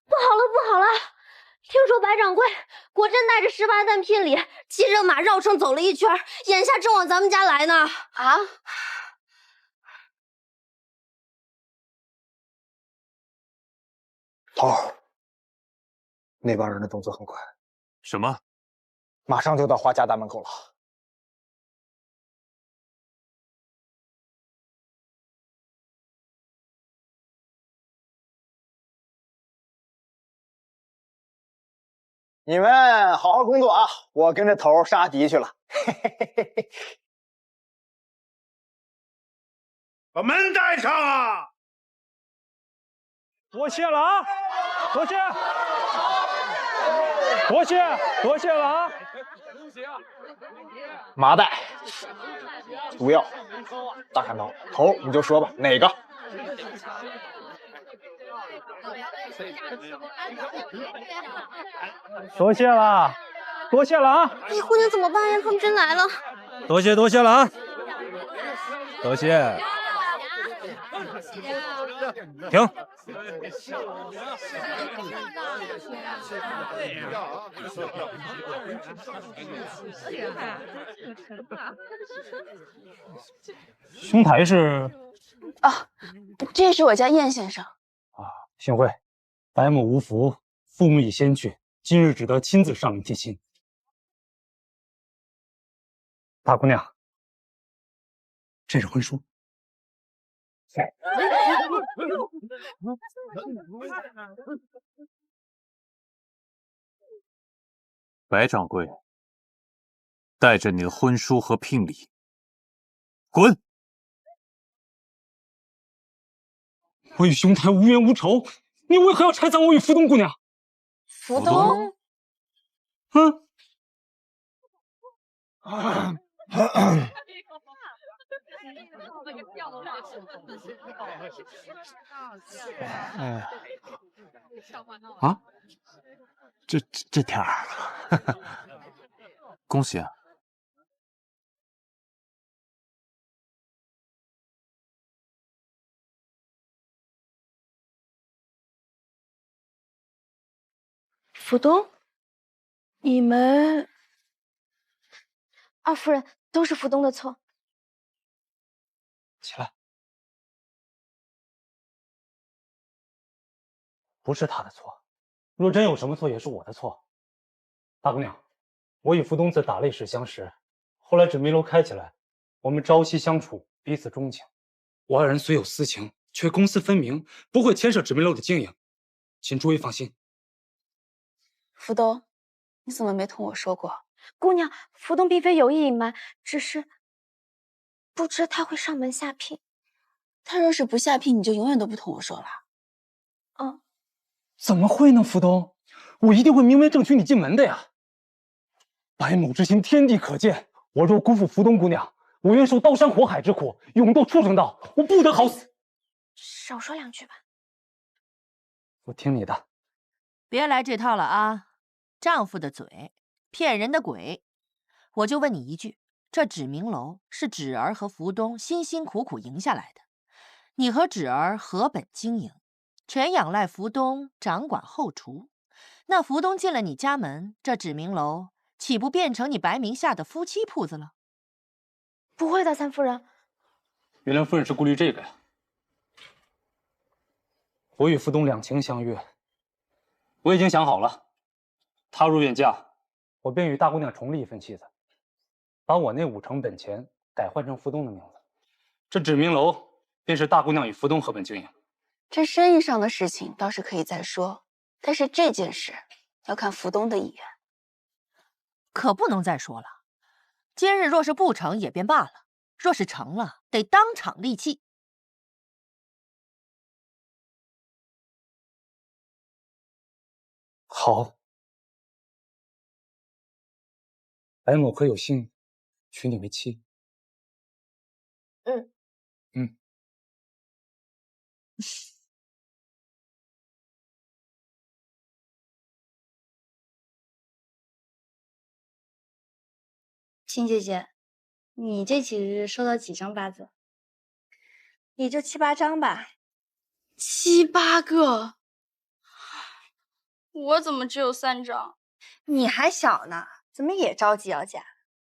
不好了，不好了！听说白掌柜果真带着18担聘礼，骑着马绕城走了一圈，眼下正往咱们家来呢。啊！头儿，那帮人的动作很快。什么？马上就到华家大门口了。你们好好工作啊！我跟着头儿杀敌去了。把门带上啊！多谢了啊！多谢，多谢，多谢了啊！麻袋、毒药、大砍刀，头儿你就说吧，哪个？多谢了，多谢了啊！你姑娘怎么办呀？他们真来了！多谢多谢了啊！多谢。停。兄台是？啊，这是我家燕先生。幸会，白母无福，父母已先去，今日只得亲自上门提亲。大姑娘，这是婚书。白掌柜，带着你的婚书和聘礼，滚！我与兄台无冤无仇，你为何要拆散我与福东姑娘？福东，啊，这天儿，恭喜啊！福东，你们二夫人，都是福东的错。起来，不是他的错，若真有什么错，也是我的错。大姑娘，我与福东自打擂时相识，后来纸迷楼开起来，我们朝夕相处，彼此钟情。我二人虽有私情，却公私分明，不会牵涉纸迷楼的经营，请诸位放心。福东，你怎么没同我说过？姑娘，福东并非有意隐瞒，只是不知他会上门下聘。他若是不下聘，你就永远都不同我说了。怎么会呢，福东？我一定会明媒正娶你进门的呀！白某之心，天地可见。我若辜负福东姑娘，我愿受刀山火海之苦，永堕畜生道，我不得好死。少说两句吧。我听你的。别来这套了啊！丈夫的嘴，骗人的鬼。我就问你一句，这芷明楼是芷儿和福东辛辛苦苦赢下来的，你和芷儿合本经营，全仰赖福东掌管后厨。那福东进了你家门，这芷明楼岂不变成你白名下的夫妻铺子了？不会的，三夫人。原来夫人是顾虑这个呀。我与福东两情相悦，我已经想好了，他若愿嫁，我便与大姑娘重立一份妻子，把我那5成本钱改换成福东的名字，这芷明楼便是大姑娘与福东合本经营。这生意上的事情倒是可以再说，但是这件事要看福东的意愿。可不能再说了。今日若是不成也便罢了，若是成了，得当场立契。好，白某可有幸娶你为妻？嗯。亲姐姐，你这几日收到几张八字？也就7、8张吧。7、8个，我怎么只有3张？你还小呢，怎么也着急要嫁？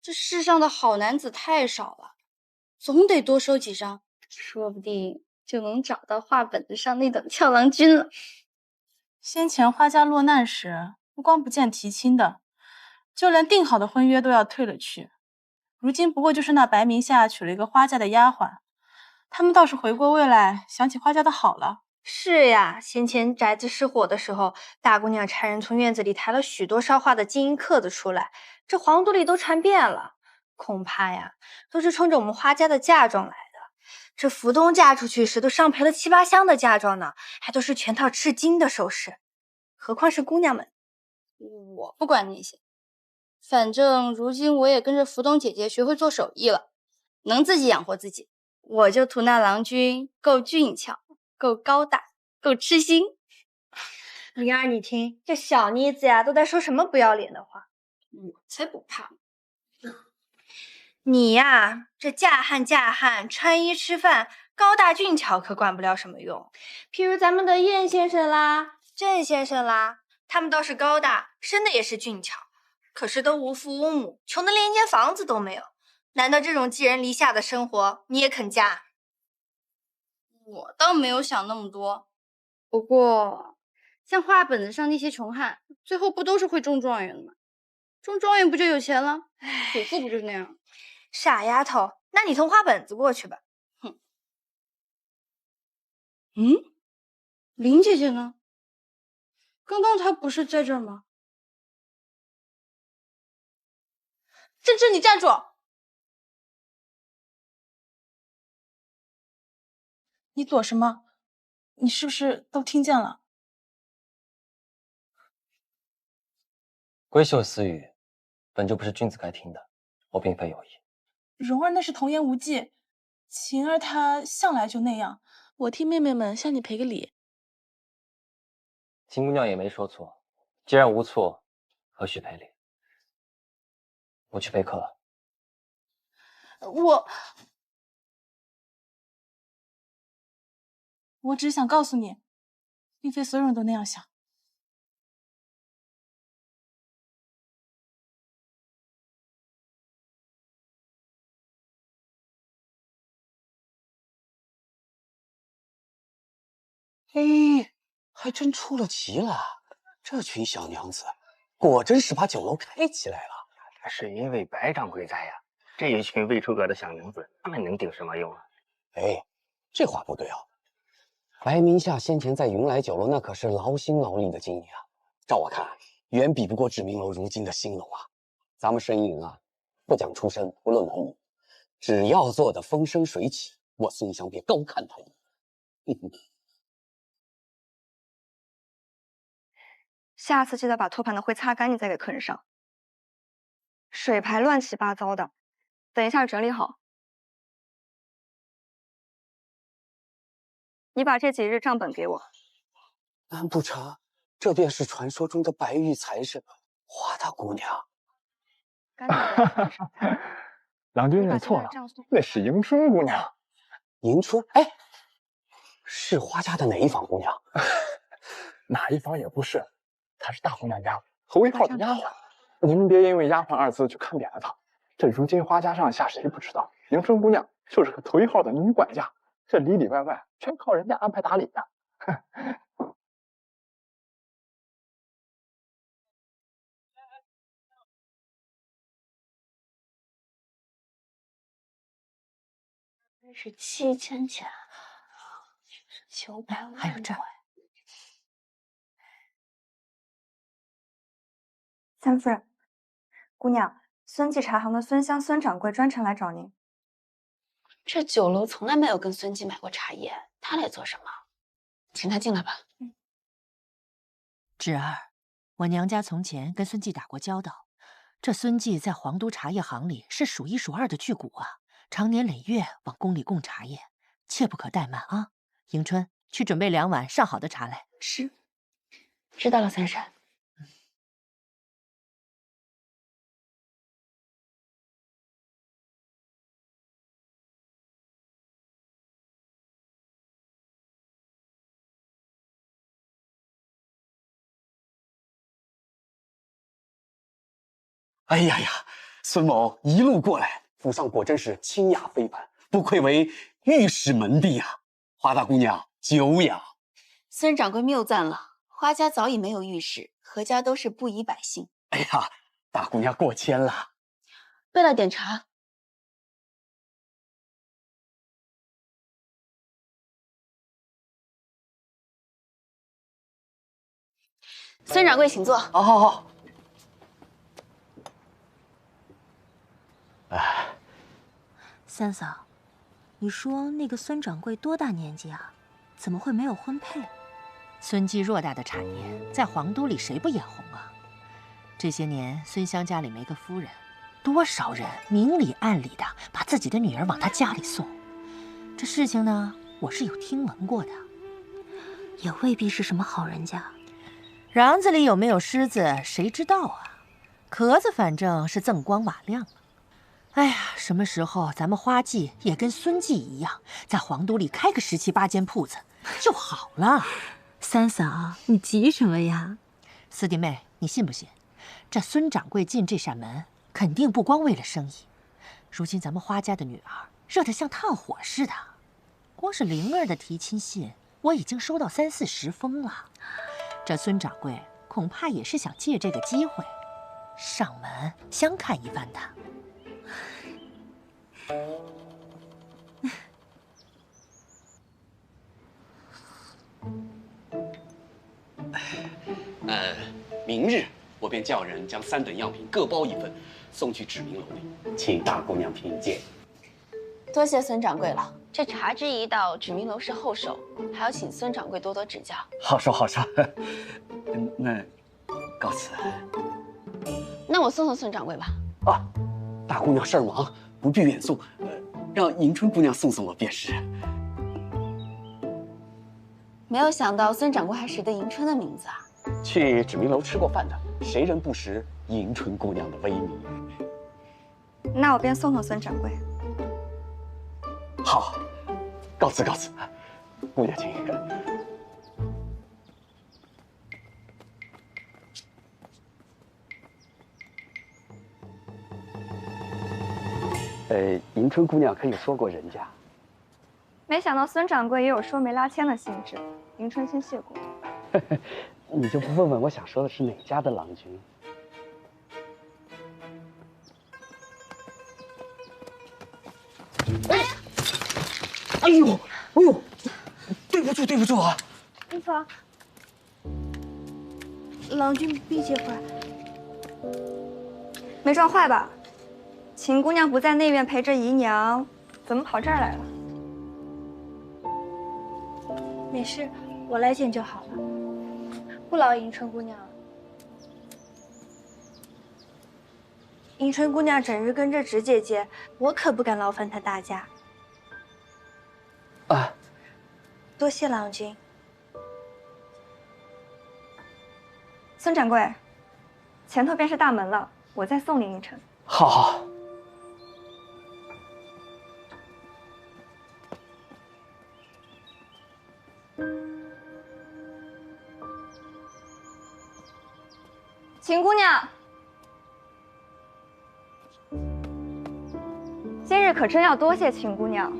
这世上的好男子太少了，总得多收几张，说不定就能找到画本子上那等俏郎君了。先前花家落难时，不光不见提亲的，就连定好的婚约都要退了去。如今不过就是那白名下娶了一个花家的丫鬟，他们倒是回过味来，想起花家的好了。是呀，先前宅子失火的时候，大姑娘差人从院子里抬了许多烧化的金银刻子出来，这皇都里都传遍了。恐怕呀，都是冲着我们花家的嫁妆来的。这福东嫁出去时都上赔了7、8箱的嫁妆呢，还都是全套赤金的首饰，何况是姑娘们。我不管那些，反正如今我也跟着福东姐姐学会做手艺了，能自己养活自己。我就图那郎君够俊俏，够高大，够痴心。灵儿，你听，这小妮子呀，都在说什么不要脸的话。我才不怕。你呀，这嫁汉穿衣吃饭，高大俊俏可管不了什么用。譬如咱们的燕先生啦、郑先生啦，他们倒是高大，生的也是俊俏，可是都无父无母，穷得连一间房子都没有。难道这种寄人篱下的生活你也肯嫁？我倒没有想那么多，不过像画本子上那些穷汉，最后不都是会中状元的吗？中状元不就有钱了？祖父不就是那样？傻丫头，那你从画本子过去吧。哼。嗯，林姐姐呢？刚刚她不是在这儿吗？珍珍，你站住！你躲什么？你是不是都听见了？闺秀私语，本就不是君子该听的，我并非有意。蓉儿那是童言无忌，晴儿她向来就那样。我替妹妹们向你赔个礼。秦姑娘也没说错，既然无错，何须赔礼？我去备课了。我只是想告诉你，并非所有人都那样想。嘿，还真出了奇了！这群小娘子，果真是把酒楼开起来了。那是因为白掌柜在呀，这一群未出阁的小娘子，他们能顶什么用啊？哎，这话不对啊！白明夏先前在云来酒楼那可是劳心劳力的经营啊，照我看，远比不过志明楼如今的兴隆啊。咱们生意人啊，不讲出身，不论男女，只要做得风生水起，我孙香便高看他一眼。下次记得把托盘的灰擦干净再给客人上。水牌乱七八糟的，等一下整理好。你把这几日账本给我。难不成这便是传说中的白玉财神花大姑娘？郎君认错了，那是迎春姑娘。迎春？哎，是花家的哪一房姑娘？哪一房也不是，她是大姑娘家头一号的丫鬟。您别因为丫鬟2字就看扁了她。这如今花家上下谁不知道，迎春姑娘就是个头一号的女管家，这里里外外全靠人家安排打理的。这是7000钱，900万，还有这儿。三夫人，姑娘，孙记茶行的孙香孙掌柜专程来找您。这酒楼从来没有跟孙记买过茶叶，他来做什么？请他进来吧。芷儿，我娘家从前跟孙记打过交道，这孙记在皇都茶叶行里是数1数2的巨贾啊，常年累月往宫里供茶叶，切不可怠慢啊！迎春，去准备2碗上好的茶来。是，知道了，三婶。哎呀呀，孙某一路过来，府上果真是清雅非凡，不愧为御史门第啊！花大姑娘久仰。孙掌柜谬赞了，花家早已没有御史，何家都是布衣百姓。哎呀，大姑娘过谦了。备了点茶。孙掌柜，请坐。好好好。哎，三嫂，你说那个孙掌柜多大年纪啊？怎么会没有婚配？孙继偌大的产业，在皇都里谁不眼红啊？这些年，孙香家里没个夫人，多少人明里暗里的把自己的女儿往他家里送。这事情呢，我是有听闻过的。也未必是什么好人家。瓤子里有没有虱子，谁知道啊？壳子反正是锃光瓦亮了。哎呀，什么时候咱们花季也跟孙记一样，在皇都里开个17、8间铺子就好了。三嫂，你急什么呀？四弟妹，你信不信？这孙掌柜进这扇门，肯定不光为了生意。如今咱们花家的女儿热得像炭火似的，光是灵儿的提亲信，我已经收到30、40封了。这孙掌柜恐怕也是想借这个机会，上门相看一番的。明日我便叫人将3等样品各包1份，送去指明楼里，请大姑娘品鉴。多谢孙掌柜了。这茶之一道，指明楼是后手，还要请孙掌柜多多指教。好说好说。那告辞。那我送送孙掌柜吧。啊，大姑娘事儿忙，不必远送，让迎春姑娘送送我便是。没有想到孙掌柜还识得迎春的名字啊！去指明楼吃过饭的，谁人不识迎春姑娘的威名？那我便送送孙掌柜。好，告辞告辞。姑娘请。迎春姑娘可有说过人家？没想到孙掌柜也有说媒拉纤的兴致，迎春先谢过。你就不问问我想说的是哪家的郎君？哎呦，对不住对不住啊！无妨，郎君避些会儿。没撞坏吧？秦姑娘不在内院陪着姨娘，怎么跑这儿来了？没事，我来捡就好了，不劳迎春姑娘了。迎春姑娘整日跟着直姐姐，我可不敢劳烦她大家。啊，多谢郎君。孙掌柜，前头便是大门了，我再送您一程。好好。秦姑娘，今日可真要多谢秦姑娘，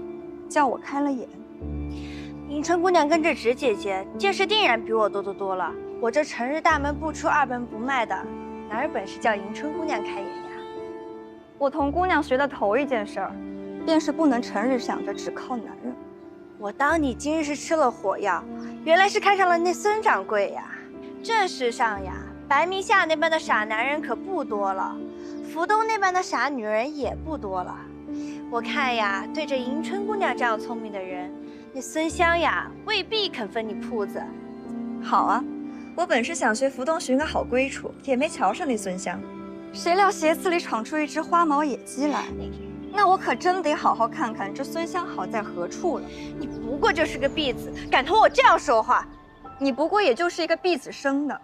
叫我开了眼。迎春姑娘跟着直姐姐，见识定然比我多得多了。我这成日大门不出二门不迈的，哪有本事叫迎春姑娘开眼呀？我同姑娘学的头一件事儿，便是不能成日想着只靠男人。我当你今日是吃了火药，原来是看上了那孙掌柜呀。这世上呀，白明下那般的傻男人可不多了，福东那般的傻女人也不多了。我看呀，对着迎春姑娘这样聪明的人，那孙香呀未必肯分你铺子。好啊，我本是想学福东寻个好归处，也没瞧上那孙香，谁料斜刺里闯出一只花毛野鸡来。那我可真得好好看看这孙香好在何处了。你不过就是个婢子，敢同我这样说话？你不过也就是一个婢子生的。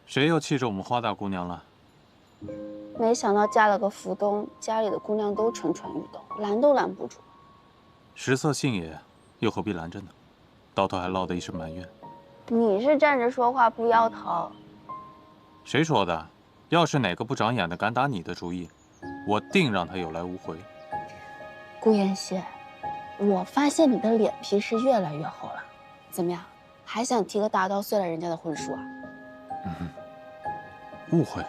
谁又气着我们花大姑娘了？没想到嫁了个福东，家里的姑娘都蠢蠢欲动，拦都拦不住。食色性也，又何必拦着呢？到头还落得一身埋怨。你是站着说话不腰疼。谁说的？要是哪个不长眼的敢打你的主意，我定让他有来无回。顾妍希，我发现你的脸皮是越来越厚了。怎么样，还想提个大刀碎了人家的婚书啊？误会。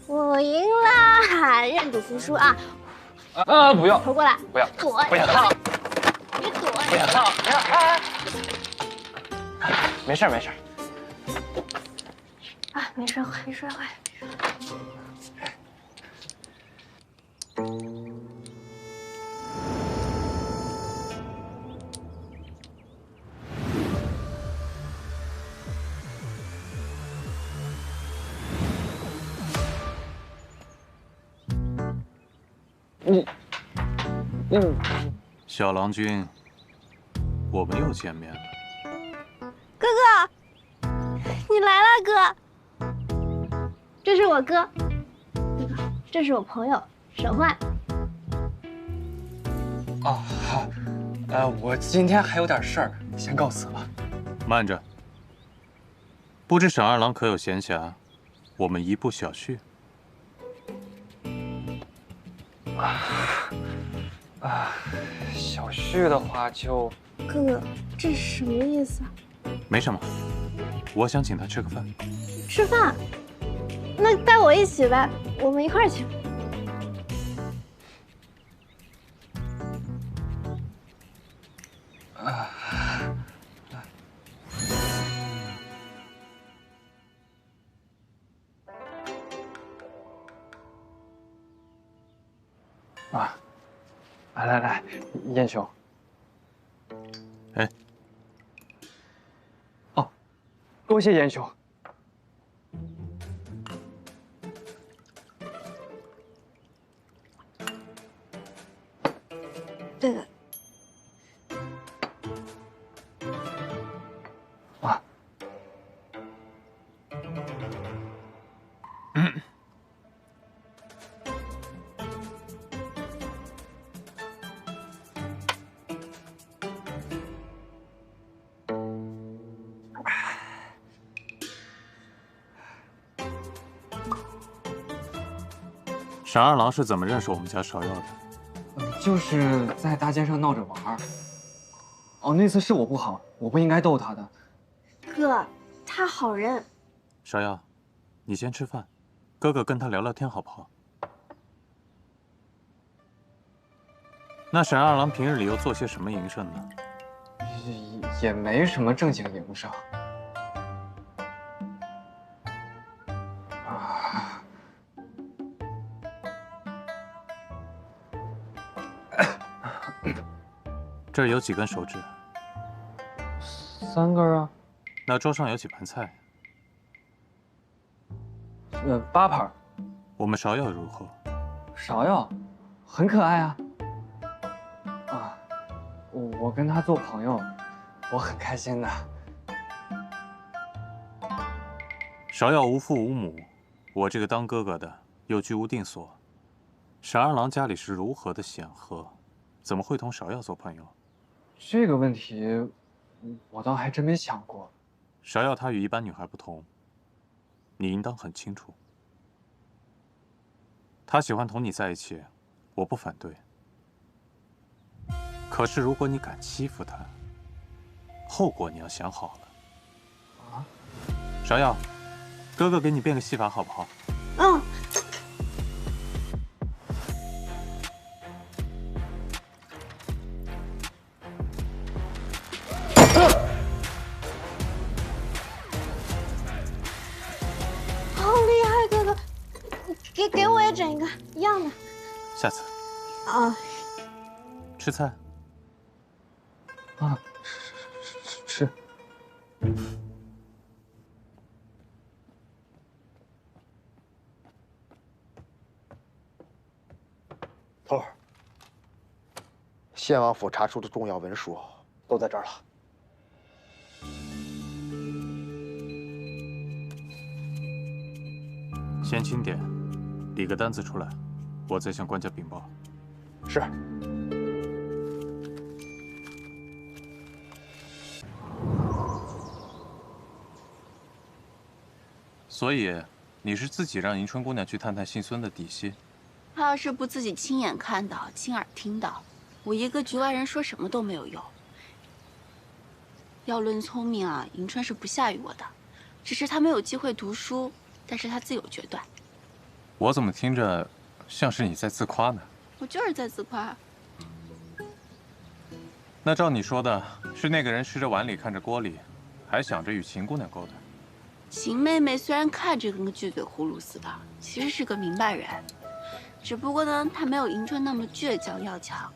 我赢啦！认赌服输啊！不要！投过来！不要！躲！不要！别躲！不要！没事没事。啊，没摔坏，没摔坏。小郎君，我们又见面了。哥哥，你来了，哥。这是我哥，哥哥，这是我朋友沈焕。哦，好。我今天还有点事儿，先告辞了。慢着，不知沈二郎可有闲暇？我们一步小叙。小旭的话就……哥哥，这是什么意思啊？没什么，我想请他吃个饭。吃饭？那带我一起呗，我们一块儿去。来，燕兄。哎，多谢燕兄。这个。沈二郎是怎么认识我们家芍药的？就是在大街上闹着玩儿。哦，那次是我不好，我不应该逗他的。哥，他好人。芍药，你先吃饭，哥哥跟他聊聊天好不好？那沈二郎平日里又做些什么营生呢？也没什么正经营生。这儿有几根手指？3根啊。那桌上有几盘菜？8盘。我们芍药如何？芍药，很可爱啊。我跟他做朋友，我很开心的。芍药无父无母，我这个当哥哥的又居无定所。沈二郎家里是如何的显赫，怎么会同芍药做朋友？这个问题，我倒还真没想过。芍药她与一般女孩不同，你应当很清楚。她喜欢同你在一起，我不反对。可是如果你敢欺负她，后果你要想好了。芍药，哥哥给你变个戏法好不好？嗯。好厉害，哥哥！给我也整一个一样的。下次。啊。吃菜。头儿，献王府查出的重要文书都在这儿了。先清点，理个单子出来，我再向官家禀报。是。所以，你是自己让迎春姑娘去探探姓孙的底细？他要是不自己亲眼看到、亲耳听到，我一个局外人说什么都没有用。要论聪明啊，迎春是不下于我的，只是她没有机会读书，但是她自有决断。我怎么听着像是你在自夸呢？我就是在自夸。那照你说的，是那个人吃着碗里看着锅里，还想着与秦姑娘勾搭。秦妹妹虽然看着跟个巨嘴葫芦似的，其实是个明白人。只不过呢，她没有迎春那么倔强要强。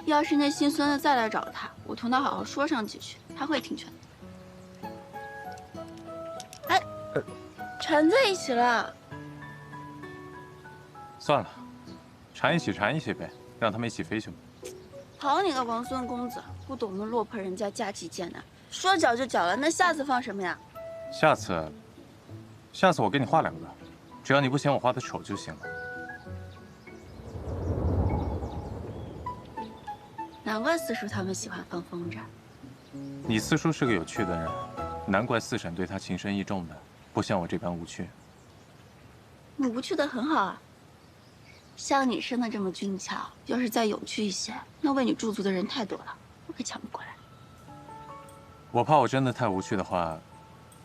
要是那姓孙的再来找她，我同她好好说上几句，她会听劝的。哎，缠在一起了。算了，缠一起缠一起呗，让他们一起飞去吧。好你个王孙公子，不懂得落魄人家家计艰难，说搅就搅了，那下次放什么呀？下次我给你画2个，只要你不嫌我画的丑就行了。难怪四叔他们喜欢放风筝。你四叔是个有趣的人，难怪四婶对他情深意重的，不像我这般无趣。你无趣的很好啊，像你生的这么俊俏，要是再有趣一些，那为你驻足的人太多了，我可抢不过来。我怕我真的太无趣的话，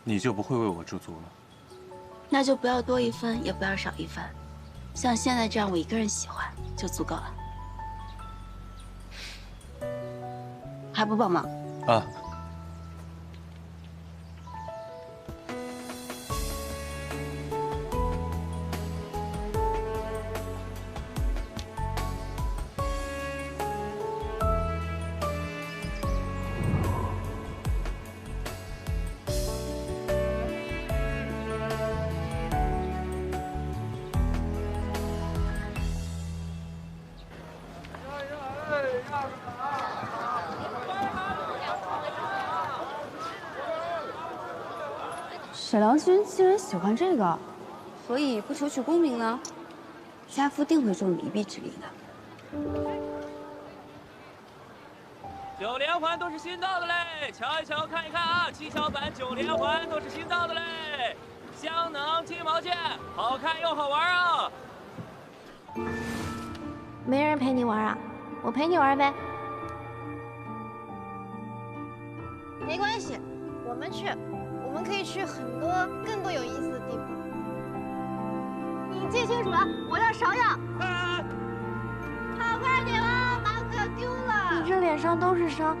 你就不会为我驻足了。那就不要多一分，也不要少一分，像现在这样我一个人喜欢就足够了。还不帮忙？啊。沈良君竟然喜欢这个，所以不求取功名呢？家父定会助你一臂之力的。9连环都是新到的嘞，瞧一瞧，看一看啊，7巧板9连环都是新到的嘞，香能金毛剑，好看又好玩啊！没人陪你玩啊？我陪你玩呗。没关系，我们去。我们可以去很多更多有意思的地方。你记清楚了，我叫芍药。跑快点啊，马可要丢了！你这脸上都是伤。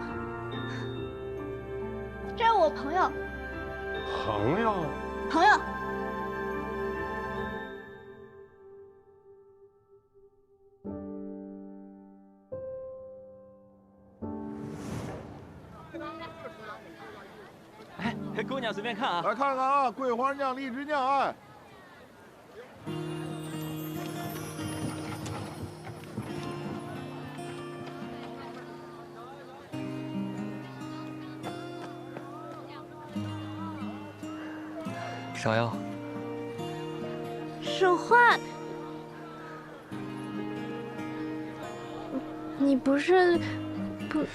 这是我朋友。朋友。朋友。姑娘随便看啊，来看看啊，桂花酿、荔枝酿，哎。芍药，沈焕，你不是不？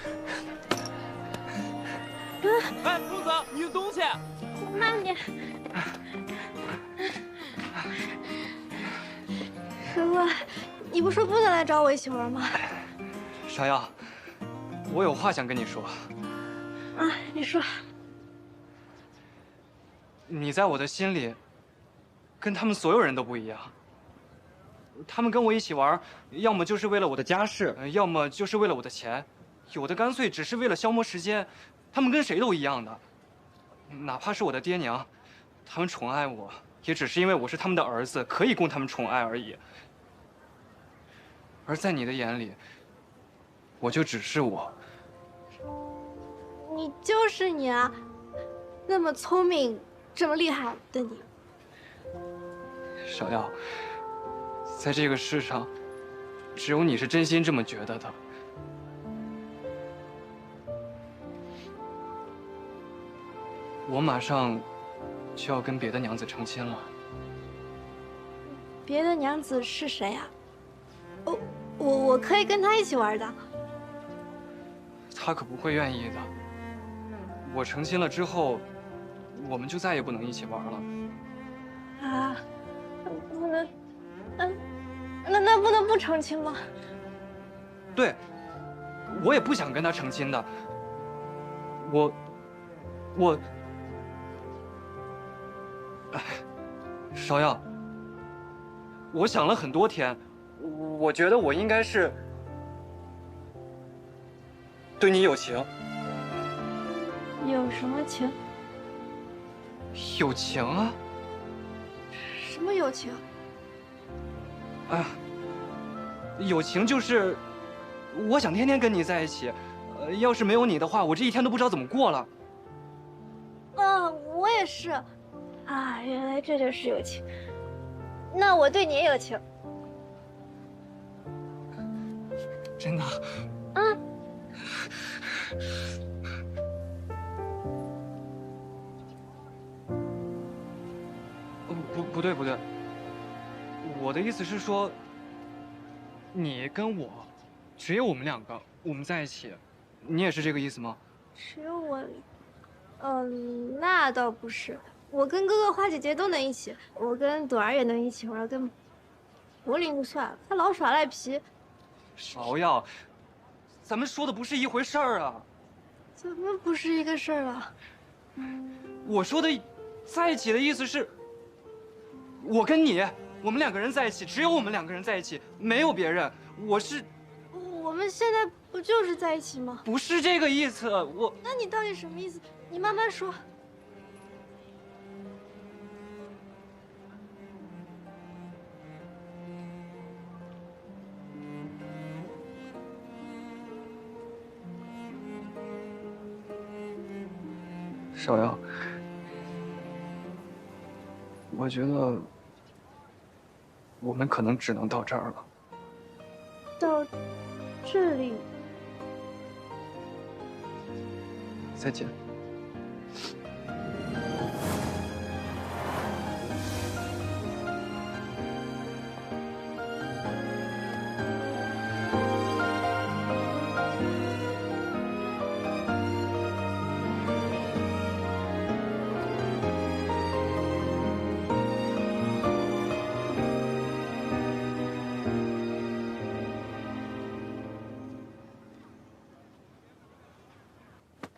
哎，公子，你的东西！慢点。沈焕，你不说不能来找我一起玩吗？芍药，我有话想跟你说。啊，你说。你在我的心里，跟他们所有人都不一样。他们跟我一起玩，要么就是为了我的家世，要么就是为了我的钱，有的干脆只是为了消磨时间。他们跟谁都一样的，哪怕是我的爹娘，他们宠爱我，也只是因为我是他们的儿子，可以供他们宠爱而已。而在你的眼里，我就只是我。你就是你啊！那么聪明，这么厉害的你，芍药，在这个世上，只有你是真心这么觉得的。我马上就要跟别的娘子成亲了。别的娘子是谁呀？我可以跟她一起玩的。她可不会愿意的。我成亲了之后，我们就再也不能一起玩了。啊，不能，那不能不成亲吗？对，我也不想跟她成亲的。哎，芍药，我想了很多天，我觉得我应该是对你有情。有什么情？有情啊！什么有情？哎，有情就是我想天天跟你在一起。要是没有你的话，我这一天都不知道怎么过了。我也是。啊，原来这就是有情。那我对你也有情。真的？嗯。不对，我的意思是说，你跟我，只有我们两个，我们在一起，你也是这个意思吗？只有我，那倒不是。我跟哥哥、花姐姐都能一起，我跟朵儿也能一起玩，跟柏林就算了，他老耍赖皮。芍药，咱们说的不是一回事儿啊！怎么不是一个事儿啊？我说的在一起的意思是，我跟你，我们两个人在一起，只有我们两个人在一起，没有别人。我们现在不就是在一起吗？不是这个意思，那你到底什么意思？你慢慢说。芍药，我觉得我们可能只能到这儿了。到这里，再见。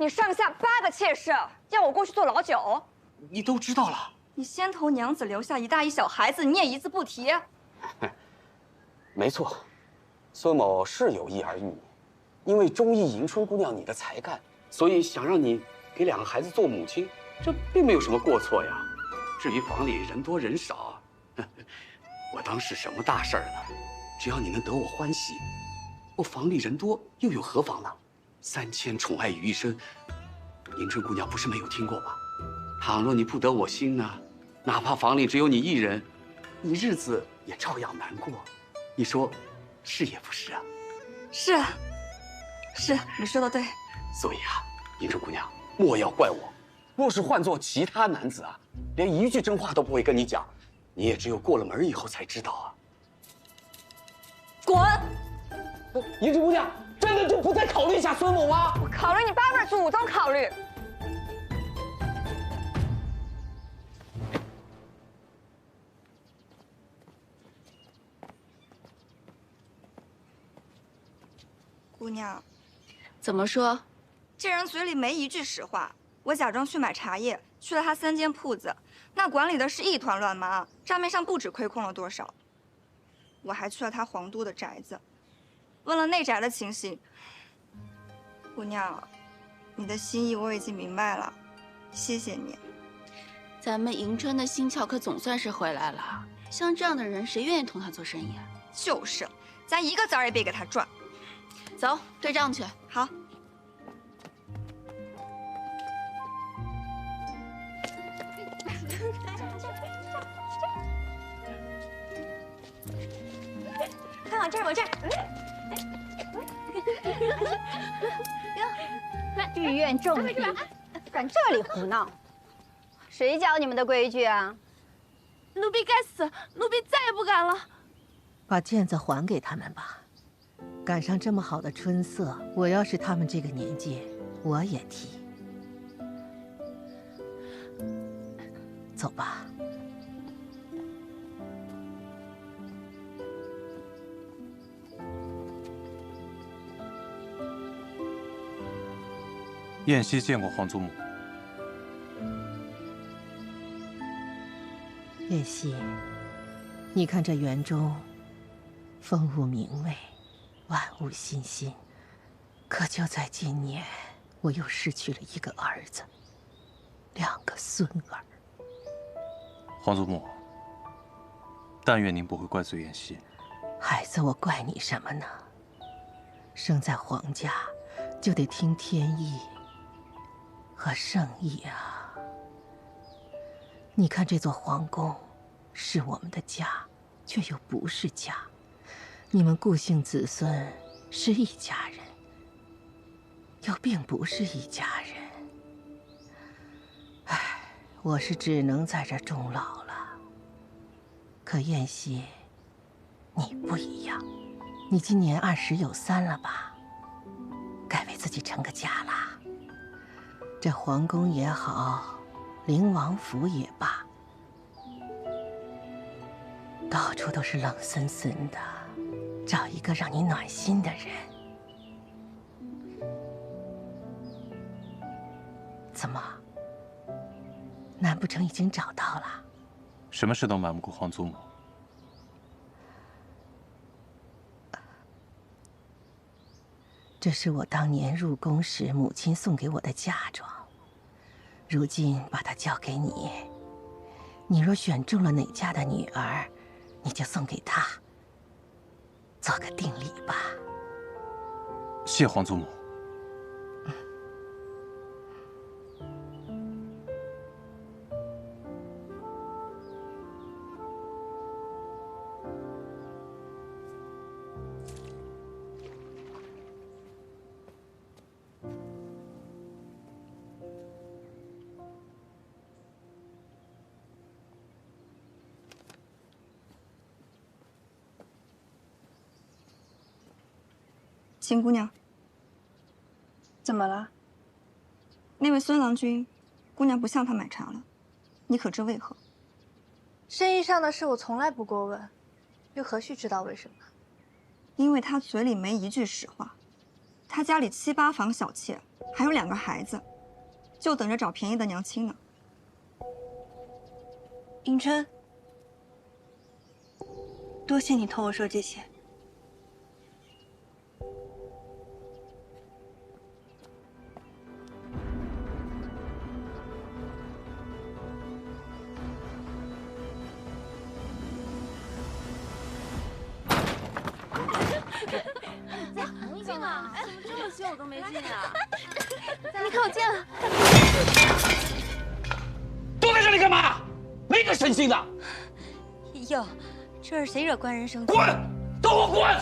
你上下8个妾室，要我过去做老九？你都知道了。你先头娘子留下一大一小孩子，你也一字不提。没错，孙某是有意而遇你，因为中意迎春姑娘你的才干，所以想让你给2个孩子做母亲，这并没有什么过错呀。至于房里人多人少，我当是什么大事儿呢？只要你能得我欢喜，我房里人多又有何妨呢？3000宠爱于一身，迎春姑娘不是没有听过吗？倘若你不得我心呢，哪怕房里只有你一人，你日子也照样难过。你说是也不是啊？是，你说的对。所以啊，迎春姑娘，莫要怪我。若是换做其他男子啊，连一句真话都不会跟你讲，你也只有过了门以后才知道啊。滚！迎春姑娘。真的就不再考虑一下孙某吗？我考虑你8辈祖宗考虑。姑娘，怎么说？这人嘴里没一句实话。我假装去买茶叶，去了他3间铺子，那管理的是一团乱麻，账面上不止亏空了多少。我还去了他皇都的宅子。问了内宅的情形，姑娘，你的心意我已经明白了，谢谢你。咱们迎春的心窍可总算是回来了。像这样的人，谁愿意同他做生意啊？就是，咱一个子儿也别给他赚。走，对账去。好。看往这儿，往这儿。剧院重兵，敢这里胡闹？谁教你们的规矩啊？奴婢该死，奴婢再也不敢了。把剑子还给他们吧。赶上这么好的春色，我要是他们这个年纪，我也提。走吧。燕西见过皇祖母。燕西，你看这园中，风物明媚，万物欣欣。可就在今年，我又失去了一个儿子，2个孙儿。皇祖母，但愿您不会怪罪燕西。孩子，我怪你什么呢？生在皇家，就得听天意和圣意啊！你看这座皇宫，是我们的家，却又不是家。你们顾姓子孙是一家人，又并不是一家人。唉，我是只能在这终老了。可燕西，你不一样，你今年20有3了吧？该为自己成个家啦。这皇宫也好，灵王府也罢，到处都是冷森森的，找一个让你暖心的人。怎么？难不成已经找到了？什么事都瞒不过皇祖母。这是我当年入宫时母亲送给我的嫁妆，如今把它交给你。你若选中了哪家的女儿，你就送给她，做个定礼吧。谢皇祖母。秦姑娘，怎么了？那位孙郎君，姑娘不向他买茶了，你可知为何？生意上的事我从来不过问，又何须知道为什么？因为他嘴里没一句实话。他家里7、8房小妾，还有2个孩子，就等着找便宜的娘亲呢。迎春，多谢你同我说这些。我都没进啊！你看我进了。躲在这里干嘛？没个省心的。哟，这是谁惹官人生气？滚！都给我滚！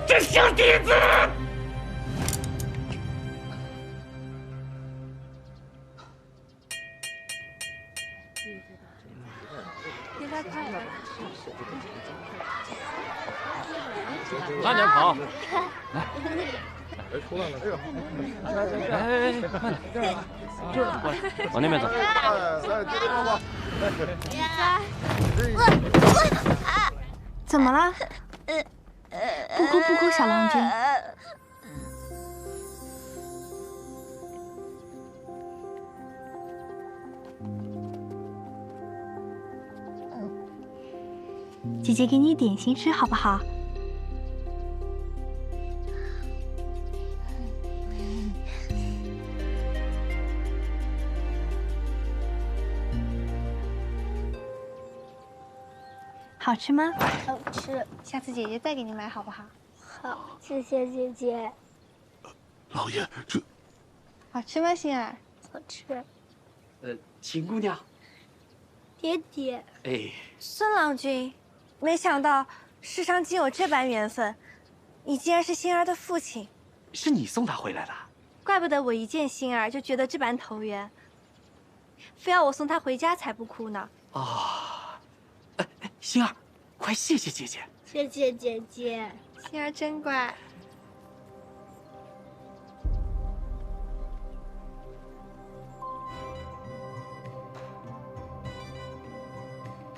这小蹄子！应该快了吧？慢点跑，来，出来了，哎，慢点，往那边走。怎么了？不哭不哭，小郎君。姐姐给你点心吃，好不好？好吃吗？好吃。下次姐姐再给你买好不好？好，谢谢姐姐。老爷，这好吃吗，心儿？好吃。秦姑娘，爹爹。哎，孙郎君，没想到世上竟有这般缘分，你竟然是心儿的父亲。是你送她回来的？怪不得我一见心儿就觉得这般投缘，非要我送她回家才不哭呢。啊，心儿，快谢谢姐姐。谢谢姐姐。心儿真乖。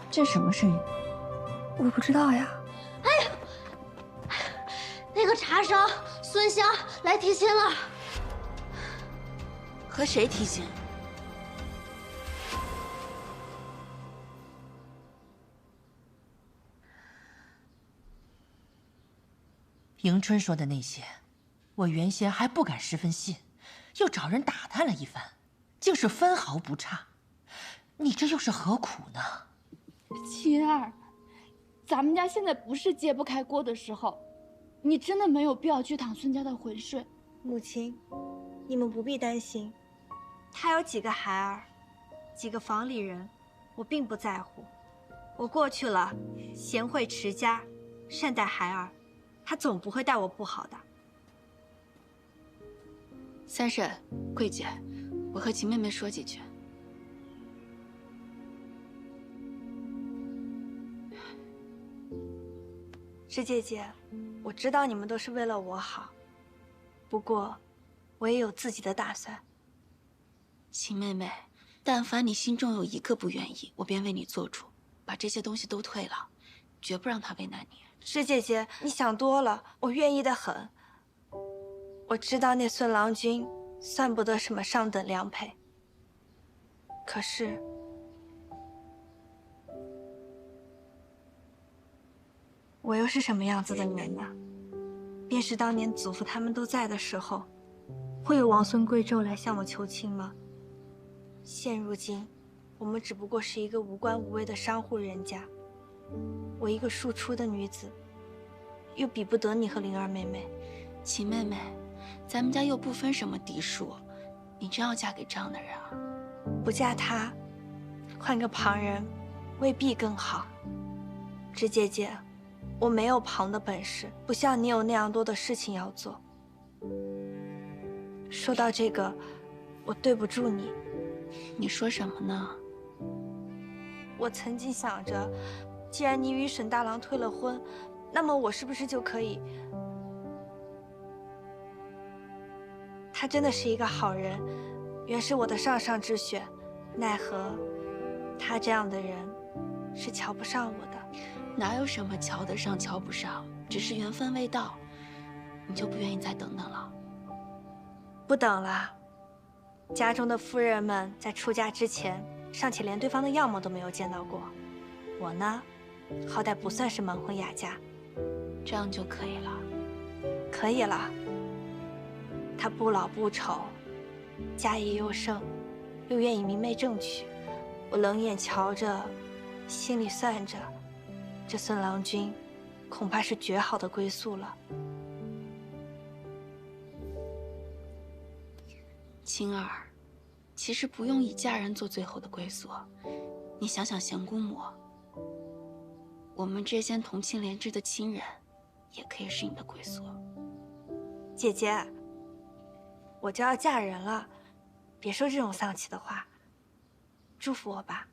这什么声音？我不知道呀。哎呀，那个茶商孙香来提亲了。和谁提亲？迎春说的那些，我原先还不敢十分信，又找人打探了一番，竟是分毫不差。你这又是何苦呢？晴儿，咱们家现在不是揭不开锅的时候，你真的没有必要去淌孙家的浑水。母亲，你们不必担心，他有几个孩儿，几个房里人，我并不在乎。我过去了，贤惠持家，善待孩儿，他总不会待我不好的。三婶、桂姐，我和秦妹妹说几句。师姐姐，我知道你们都是为了我好，不过我也有自己的打算。秦妹妹，但凡你心中有一个不愿意，我便为你做主，把这些东西都退了，绝不让他为难你。师姐姐，你想多了，我愿意的很。我知道那孙郎君算不得什么上等良配，可是我又是什么样子的人呢？便是当年祖父他们都在的时候，会有王孙贵胄来向我求亲吗？现如今，我们只不过是一个无官无位的商户人家，我一个庶出的女子，又比不得你和灵儿妹妹。秦妹妹，咱们家又不分什么嫡庶，你真要嫁给这样的人啊？不嫁他，换个旁人，未必更好。知姐姐，我没有旁的本事，不像你有那样多的事情要做。说到这个，我对不住你。你说什么呢？我曾经想着，既然你与沈大郎退了婚，那么我是不是就可以……他真的是一个好人，原是我的上上之选，奈何他这样的人是瞧不上我的。哪有什么瞧得上瞧不上，只是缘分未到，你就不愿意再等等了？不等了。家中的夫人们在出嫁之前，尚且连对方的样貌都没有见到过。我呢，好歹不算是盲婚哑嫁，这样就可以了。可以了。他不老不丑，家业又盛，又愿意明媒正娶，我冷眼瞧着，心里算着，这孙郎君恐怕是绝好的归宿了。青儿，其实不用以嫁人做最后的归宿，你想想贤姑母，我们这些同亲连枝的亲人，也可以是你的归宿。姐姐，我就要嫁人了，别说这种丧气的话，祝福我吧。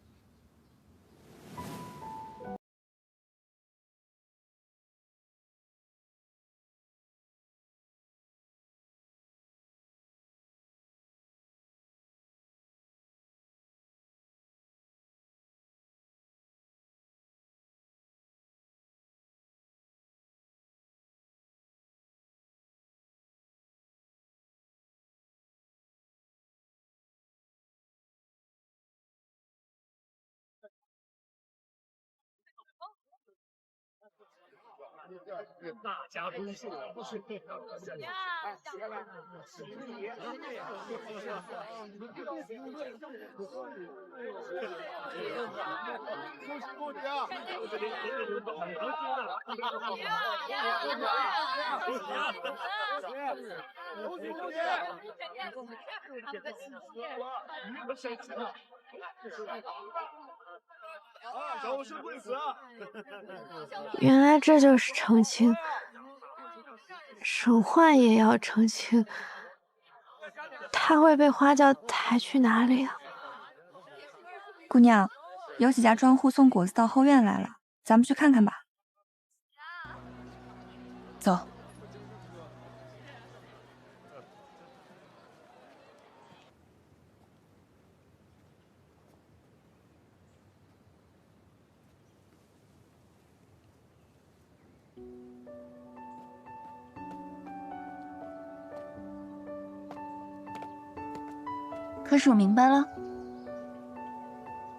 大家恭喜！原来这就是成亲，沈焕也要成亲，他会被花轿抬去哪里啊？姑娘，有几家庄户送果子到后院来了，咱们去看看吧。走。可是我明白了。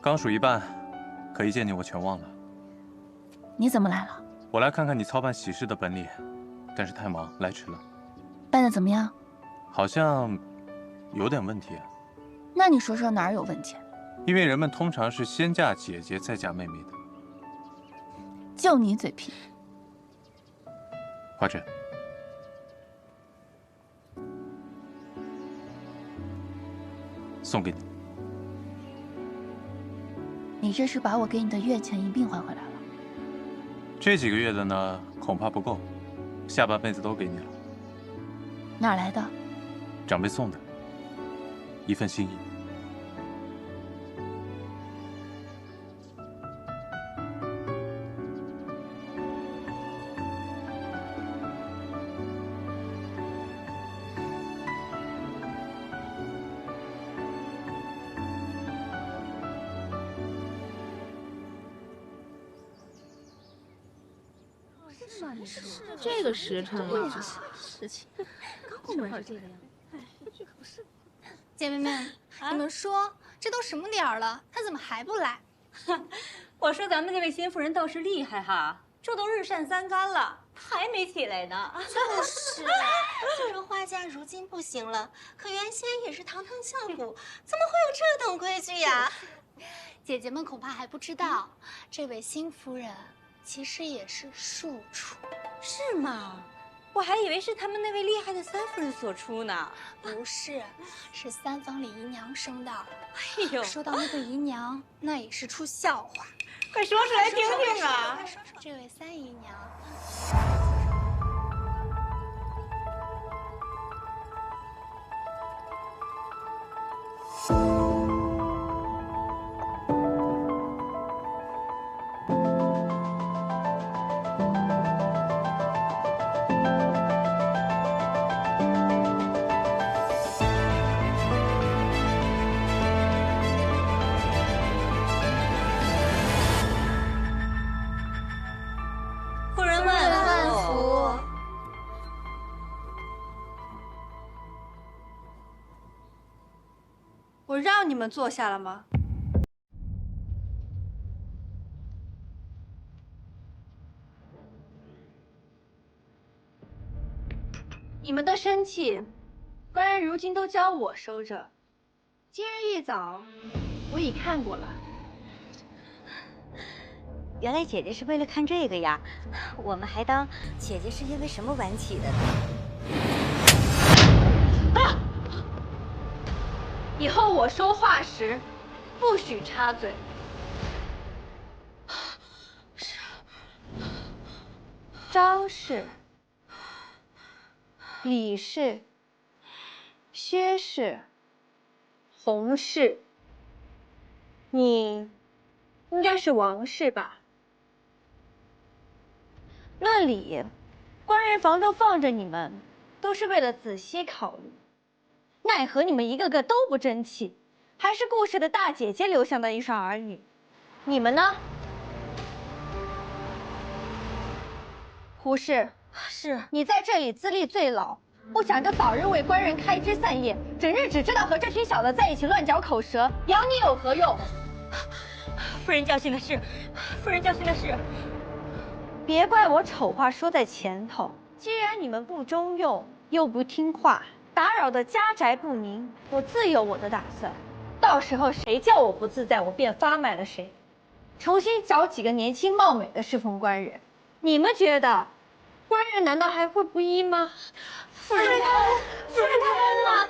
刚数一半，可一见你我全忘了。你怎么来了？我来看看你操办喜事的本领，但是太忙，来迟了。办得怎么样？好像有点问题。那你说说哪儿有问题？因为人们通常是先嫁姐姐，再嫁妹妹的。就你嘴皮。花枝。送给你。你这是把我给你的月钱一并还回来了？这几个月的呢，恐怕不够，下半辈子都给你了。哪儿来的？长辈送的，一份心意。这个时辰了，事情刚过门这个样子。这可不是。姐妹们，你们说这都什么点儿了，他怎么还不来？我说咱们这位新夫人倒是厉害哈，这都日晒3竿了，还没起来呢。就是，就说花家如今不行了，可原先也是堂堂相府，怎么会有这等规矩呀？姐姐们恐怕还不知道，这位新夫人其实也是庶出。是吗？我还以为是他们那位厉害的三夫人所出呢。不是，是三房李姨娘生的。哎呦，说到那个姨娘，那也是出笑话。快说出来听听啊！快说说这位三姨娘。我让你们坐下了吗？你们的生气，官人如今都教我收着。今日一早，我已看过了。原来姐姐是为了看这个呀，我们还当姐姐是因为什么晚起的呢。啊！以后我说话时，不许插嘴。张氏、李氏、薛氏、洪氏，你应该是王氏吧？论理，官人房中放着你们，都是为了仔细考虑。奈何你们一个个都不争气，还是顾氏的大姐姐留下的一双儿女。你们呢？胡氏，是你在这里资历最老，不想着早日为官人开枝散叶，整日只知道和这群小子在一起乱嚼口舌，养你有何用？夫人教训的是，夫人教训的是。别怪我丑话说在前头。既然你们不中用，又不听话，打扰的家宅不宁，我自有我的打算。到时候谁叫我不自在，我便发卖了谁。重新找几个年轻貌美的侍奉官人。你们觉得，官人难道还会不依吗？夫人，夫人开恩了。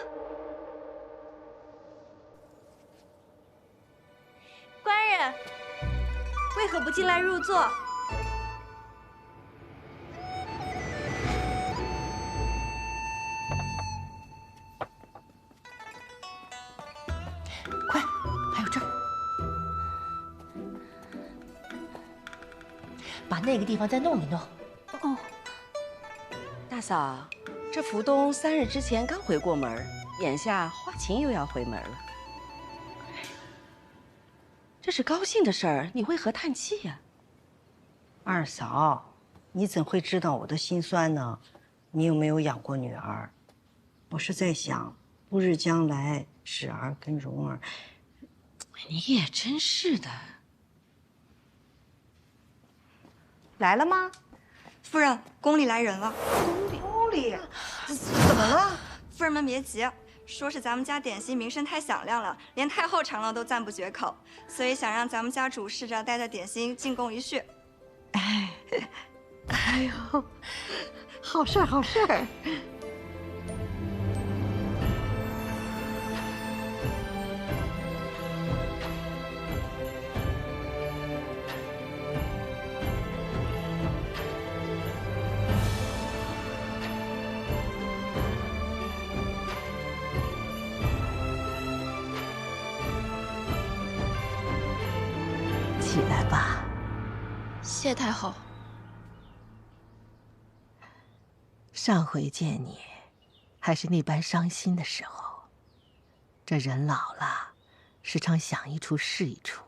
官人，为何不进来入座？快，还有这儿，把那个地方再弄一弄。哦，大嫂，这福东3日之前刚回过门，眼下花琴又要回门了。这是高兴的事儿，你为何叹气呀？二嫂，你怎会知道我的心酸呢？你有没有养过女儿？我是在想，不日将来，芷儿跟蓉儿，你也真是的。来了吗？夫人，宫里来人了。宫里，怎么了？夫人们别急，说是咱们家点心名声太响亮了，连太后尝了都赞不绝口，所以想让咱们家主事着带着点心进宫一叙。哎呦，好事儿，好事儿。起来吧。谢太后。上回见你，还是那般伤心的时候。这人老了，时常想一出是一出。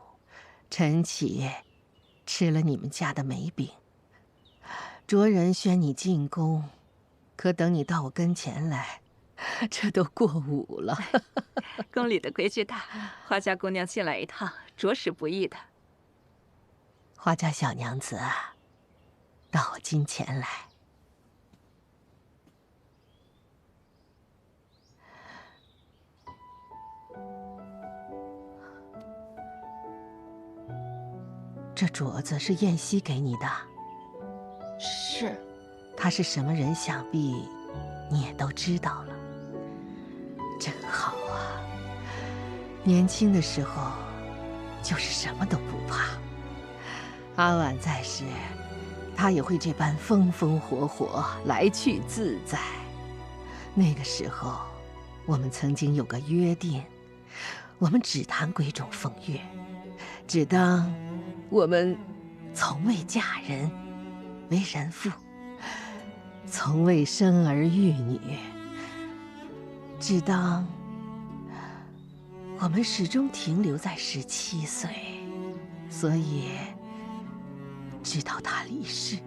陈启吃了你们家的梅饼，着人宣你进宫，可等你到我跟前来，这都过午了。宫里的规矩大，花家姑娘进来一趟，着实不易的。花家小娘子啊，到我近前来。这镯子是燕西给你的。是。他是什么人，想必你也都知道了。真好啊！年轻的时候，就是什么都不怕。阿婉在时，他也会这般风风火火，来去自在。那个时候，我们曾经有个约定，我们只谈闺中风月，只当我们从未嫁人，为人妇，从未生儿育女，只当我们始终停留在17岁，所以直到他离世，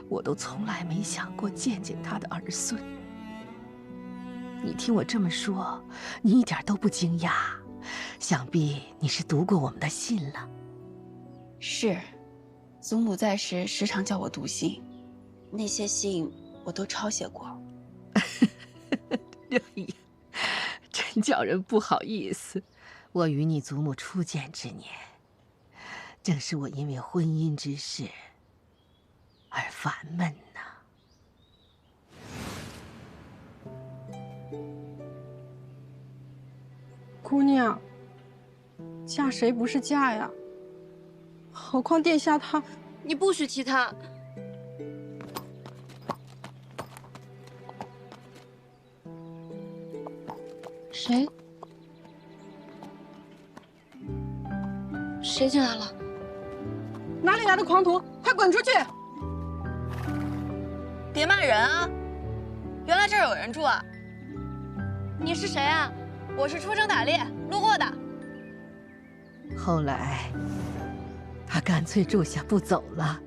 我都从来没想过见见他的儿孙。你听我这么说，你一点都不惊讶，想必你是读过我们的信了。是，祖母在时时常叫我读信，那些信我都抄写过。哎呀，真叫人不好意思。我与你祖母初见之年，正是我因为婚姻之事而烦闷呢。姑娘，嫁谁不是嫁呀？何况殿下他……你不许提他。谁？谁进来了？哪里来的狂徒？快滚出去！别骂人啊！原来这儿有人住啊！你是谁啊？我是出征打猎路过的。后来，他干脆住下不走了，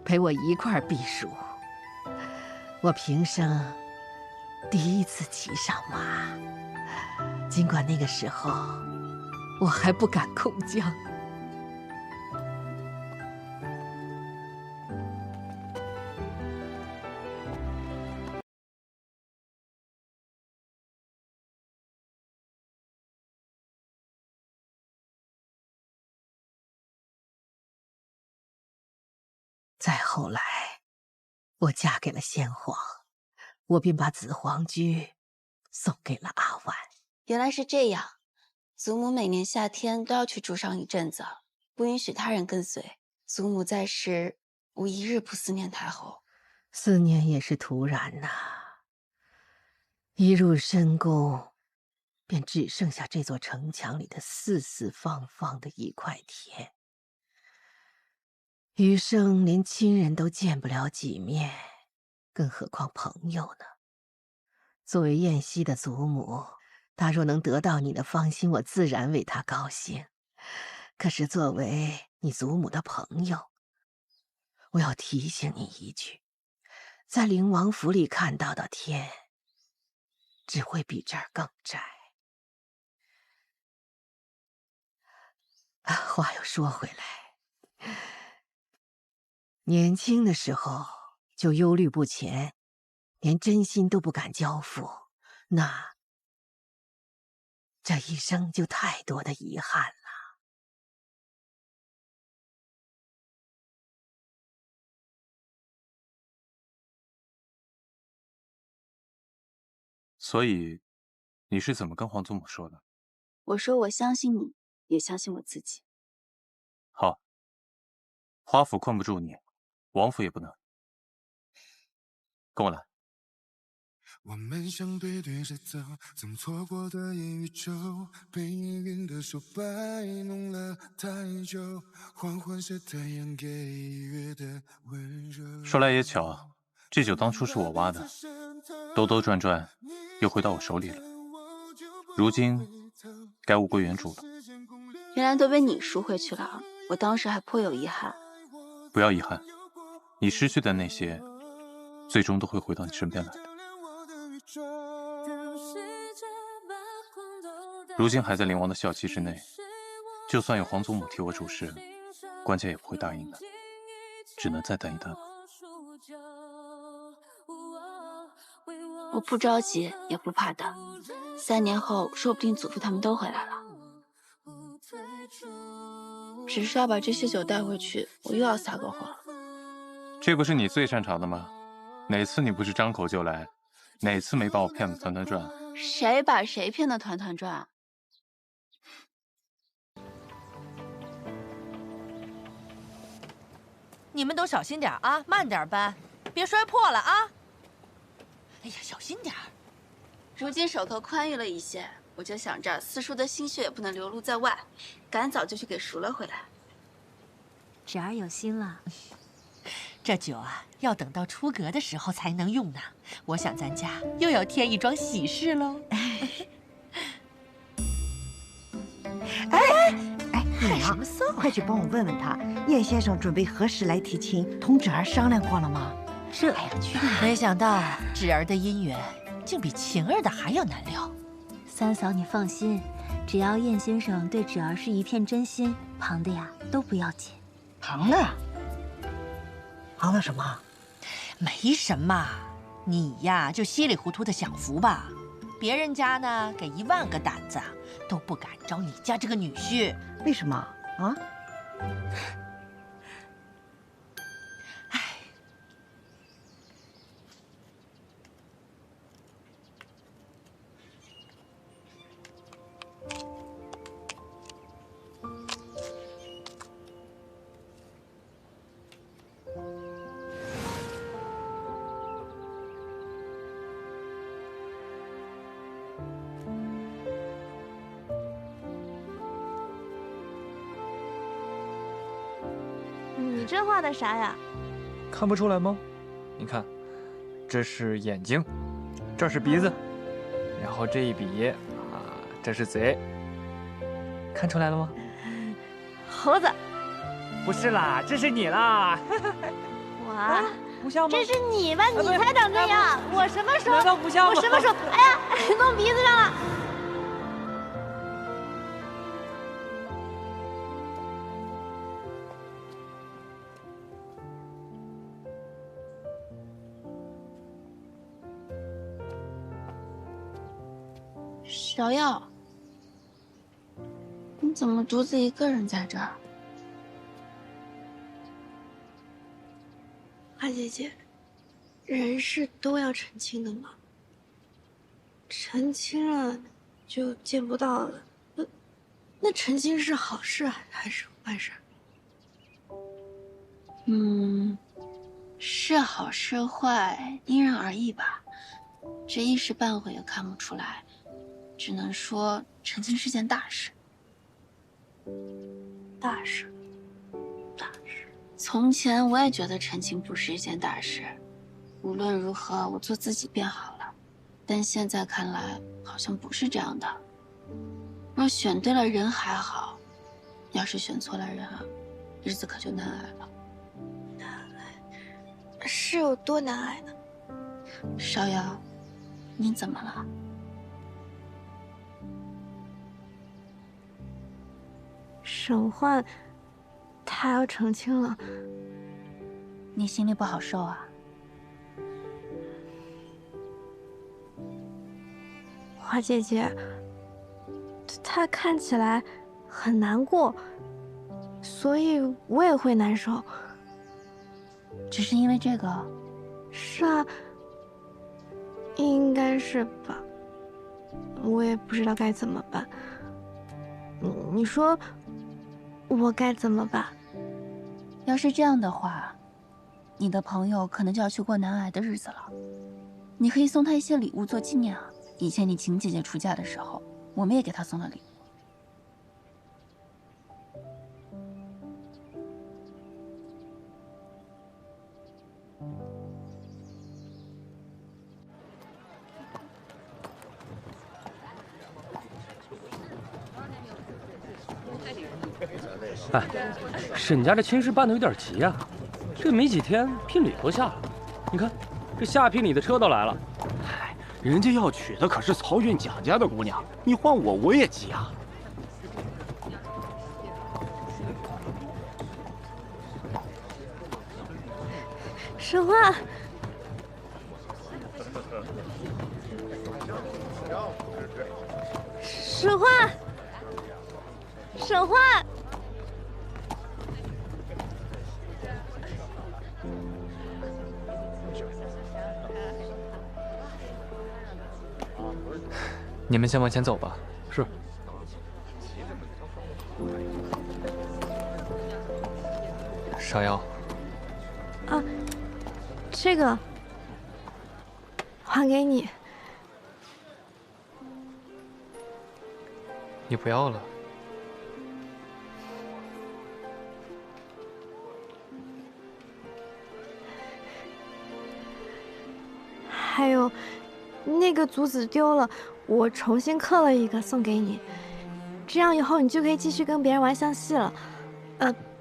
陪我一块儿避暑。我平生第一次骑上马，尽管那个时候我还不敢控缰。再后来，我嫁给了先皇，我便把紫黄驹送给了阿婉。原来是这样，祖母每年夏天都要去住上一阵子，不允许他人跟随。祖母在时，无一日不思念太后。思念也是徒然呐。一入深宫，便只剩下这座城墙里的四四方方的一块田。余生连亲人都见不了几面，更何况朋友呢？作为燕西的祖母，她若能得到你的芳心，我自然为她高兴。可是作为你祖母的朋友，我要提醒你一句，在灵王府里看到的天，只会比这儿更窄。话又说回来，年轻的时候就忧虑不前，连真心都不敢交付，那这一生就太多的遗憾了。所以，你是怎么跟皇祖母说的？我说我相信你，也相信我自己。好，花府困不住你，王府也不能。跟我来。我们想背对着走，曾错过的言语就被命运的手摆弄了太久，黄昏下太阳给予的温柔。说来也巧，这酒当初是我挖的，兜兜转转又回到我手里了。如今该物归原主了。原来都被你赎回去了，我当时还颇有遗憾。不要遗憾，你失去的那些，最终都会回到你身边来的。如今还在灵王的校期之内，就算有皇祖母替我主事，官家也不会答应的，只能再等一等。我不着急，也不怕等，3年后说不定祖父他们都回来了。只是要把这些酒带回去，我又要撒个谎。这不是你最擅长的吗？哪次你不是张口就来？哪次没把我骗得团团转？谁把谁骗得团团转？你们都小心点啊，慢点搬，别摔破了啊！哎呀，小心点儿。如今手头宽裕了一些，我就想着四叔的心血也不能流露在外，赶早就去给赎了回来。芷儿有心了。这酒啊，要等到出阁的时候才能用呢。我想咱家又要添一桩喜事喽。哎，你啊，快去帮我问问他，燕先生准备何时来提亲，同芷儿商量过了吗？这，没想到芷儿的姻缘竟比晴儿的还要难料。三嫂，你放心，只要燕先生对芷儿是一片真心，旁的呀都不要紧。旁的？旁的什么？没什么，你呀就稀里糊涂的享福吧。别人家呢给1万个胆子都不敢招你家这个女婿。为什么啊？你这画的啥呀？看不出来吗？你看，这是眼睛，这是鼻子，然后这一笔啊，这是嘴，看出来了吗？猴子。不是啦，这是你啦。哇，不像吗？这是你吧？你才长这样。我什么时候？难道不像吗？我什么时候？哎呀，弄鼻子上了。芍药，你怎么独自一个人在这儿？花姐姐，人是都要成亲的吗？成亲了就见不到了，那成亲是好事还是坏事？是好是坏因人而异吧，这一时半会也看不出来，只能说成亲是件大事。大事。从前我也觉得成亲不是一件大事，无论如何我做自己便好了。但现在看来好像不是这样的。若选对了人还好，要是选错了人啊，日子可就难挨了。是有多难挨呢？芍药，你怎么了？沈焕，他要成亲了，你心里不好受啊？花姐姐，他看起来很难过，所以我也会难受。只是因为这个？是啊，应该是吧。我也不知道该怎么办。你说我该怎么办？要是这样的话，你的朋友可能就要去过难挨的日子了。你可以送他一些礼物做纪念啊。以前你晴姐姐出嫁的时候，我们也给她送了礼物。哎，沈家这亲事办得有点急啊，这没几天聘礼都下了。你看，这下聘礼的车都来了。嗨，人家要娶的可是曹运贾家的姑娘，你换我也急啊。沈焕，沈焕，沈焕。你们先往前走吧。是。芍药。啊，这个还给你。你不要了？还有，那个竹子丢了，我重新刻了一个送给你，这样以后你就可以继续跟别人玩相戏了。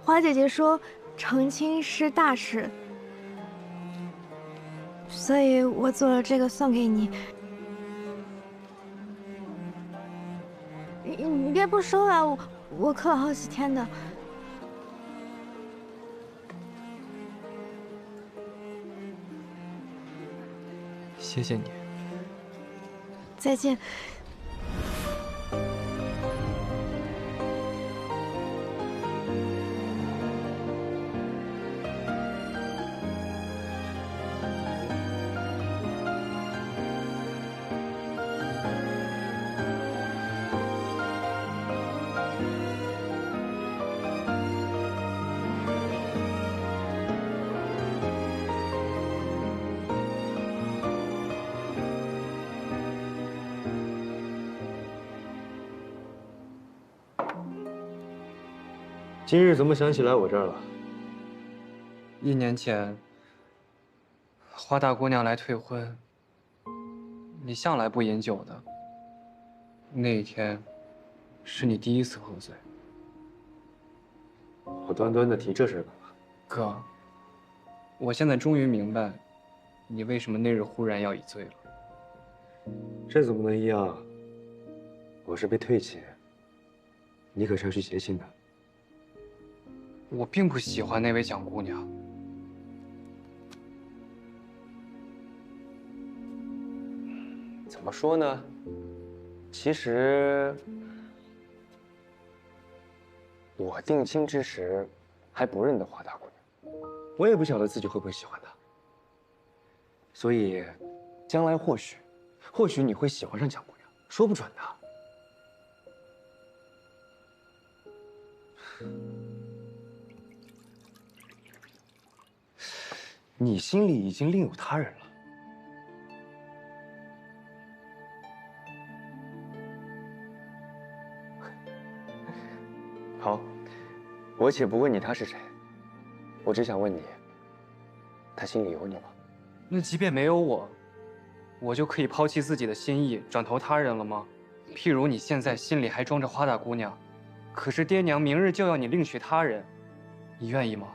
花姐姐说成亲是大事，所以我做了这个送给你。你别不收了，我刻了好几天的。谢谢你。再见。今日怎么想起来我这儿了？1年前，花大姑娘来退婚，你向来不饮酒的。那一天，是你第一次喝醉。好端端的提这事干嘛？哥，我现在终于明白，你为什么那日忽然要饮醉了。这怎么能一样？我是被退亲，你可是要去结亲的。我并不喜欢那位蒋姑娘。怎么说呢？其实我定亲之时还不认得花大姑娘，我也不晓得自己会不会喜欢他。所以，将来或许你会喜欢上蒋姑娘，说不准的。你心里已经另有他人了。好，我且不问你他是谁，我只想问你，他心里有你吗？那即便没有我，我就可以抛弃自己的心意，转投他人了吗？譬如你现在心里还装着花大姑娘，可是爹娘明日就要你另娶他人，你愿意吗？